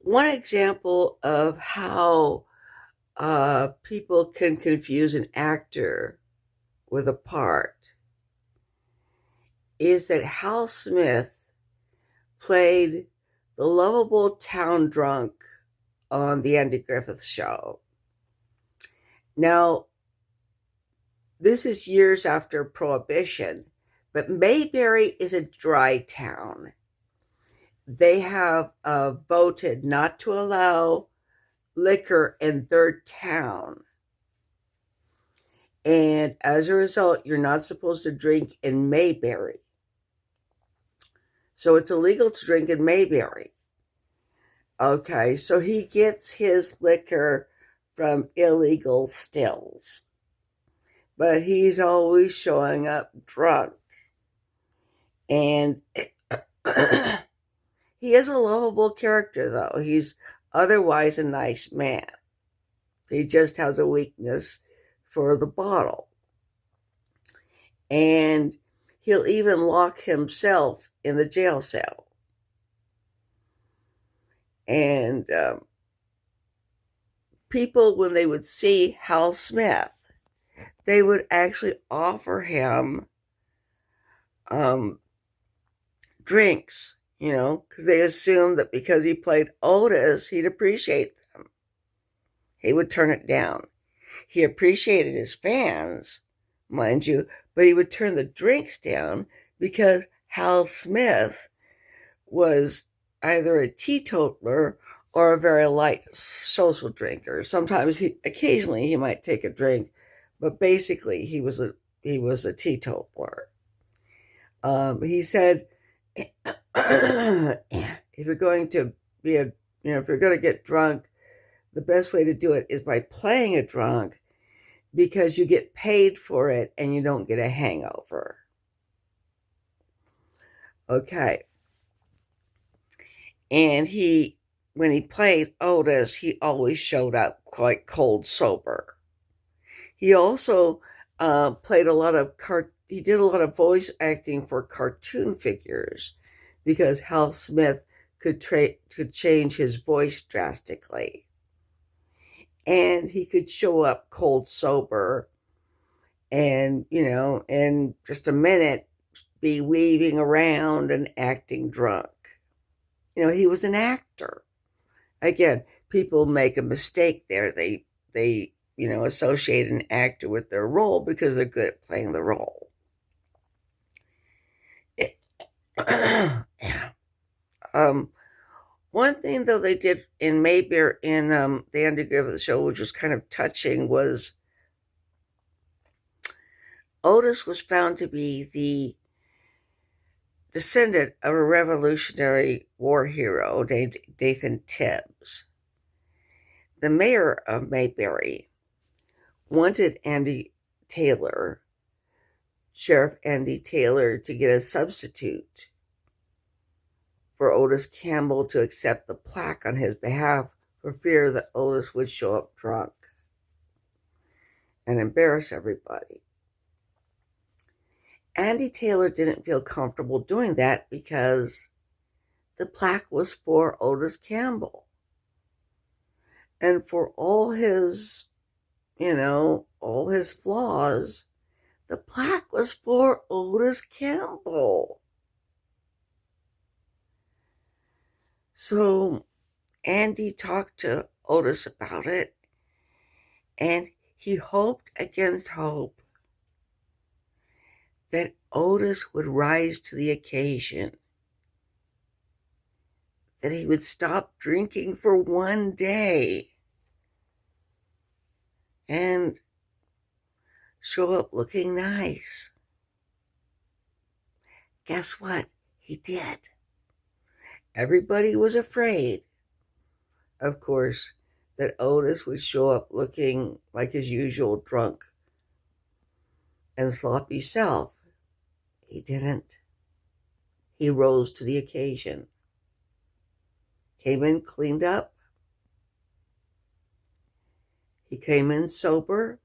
one example of how people can confuse an actor with a part is that Hal Smith played the lovable town drunk on the Andy Griffith Show. Now, this is years after Prohibition, but Mayberry is a dry town. They have voted not to allow liquor in their town. And as a result, you're not supposed to drink in Mayberry. So it's illegal to drink in Mayberry. Okay, so he gets his liquor from illegal stills. But he's always showing up drunk. And he is a lovable character, though. He's otherwise a nice man. He just has a weakness for the bottle. And he'll even lock himself in the jail cell. And people, when they would see Hal Smith, they would actually offer him drinks, because they assumed that because he played Otis, he'd appreciate them. He would turn it down. He appreciated his fans, mind you, but he would turn the drinks down because Hal Smith was either a teetotaler or a very light social drinker. Sometimes occasionally he might take a drink, but basically he was a teetotaler. He said, if you're going to if you're going to get drunk, the best way to do it is by playing a drunk, because you get paid for it and you don't get a hangover. Okay. And when he played Otis, he always showed up quite cold sober. He also played he did a lot of voice acting for cartoon figures, because Hal Smith could change his voice drastically. And he could show up cold sober and, in just a minute, be weaving around and acting drunk. He was an actor. Again, people make a mistake there. They associate an actor with their role because they're good at playing the role. Yeah. One thing, though, they did in Mayberry, in the Andy Griffith Show, which was kind of touching, was Otis was found to be the descendant of a Revolutionary War hero named Nathan Tibbs. The mayor of Mayberry wanted Sheriff Andy Taylor, to get a substitute for Otis Campbell to accept the plaque on his behalf, for fear that Otis would show up drunk and embarrass everybody. Andy Taylor didn't feel comfortable doing that because the plaque was for Otis Campbell. And for all his flaws, the plaque was for Otis Campbell. So Andy talked to Otis about it, and he hoped against hope that Otis would rise to the occasion, that he would stop drinking for one day and show up looking nice. Guess what? He did. Everybody was afraid, of course, that Otis would show up looking like his usual drunk and sloppy self. He didn't. He rose to the occasion. Came in cleaned up. He came in sober.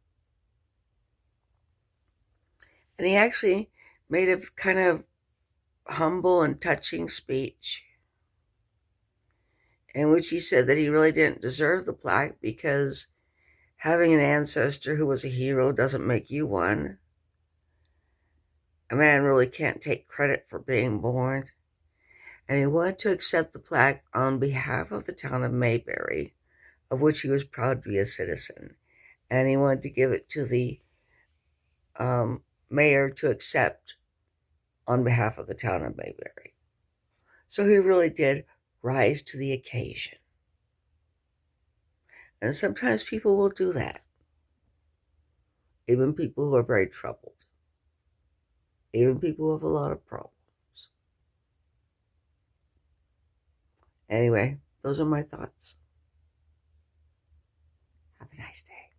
And he actually made a kind of humble and touching speech. in which he said that he really didn't deserve the plaque because having an ancestor who was a hero doesn't make you one. A man really can't take credit for being born. And he wanted to accept the plaque on behalf of the town of Mayberry, of which he was proud to be a citizen. And he wanted to give it to the mayor to accept on behalf of the town of Mayberry. So he really did rise to the occasion. And sometimes people will do that. Even people who are very troubled. Even people who have a lot of problems. Anyway, those are my thoughts. Have a nice day.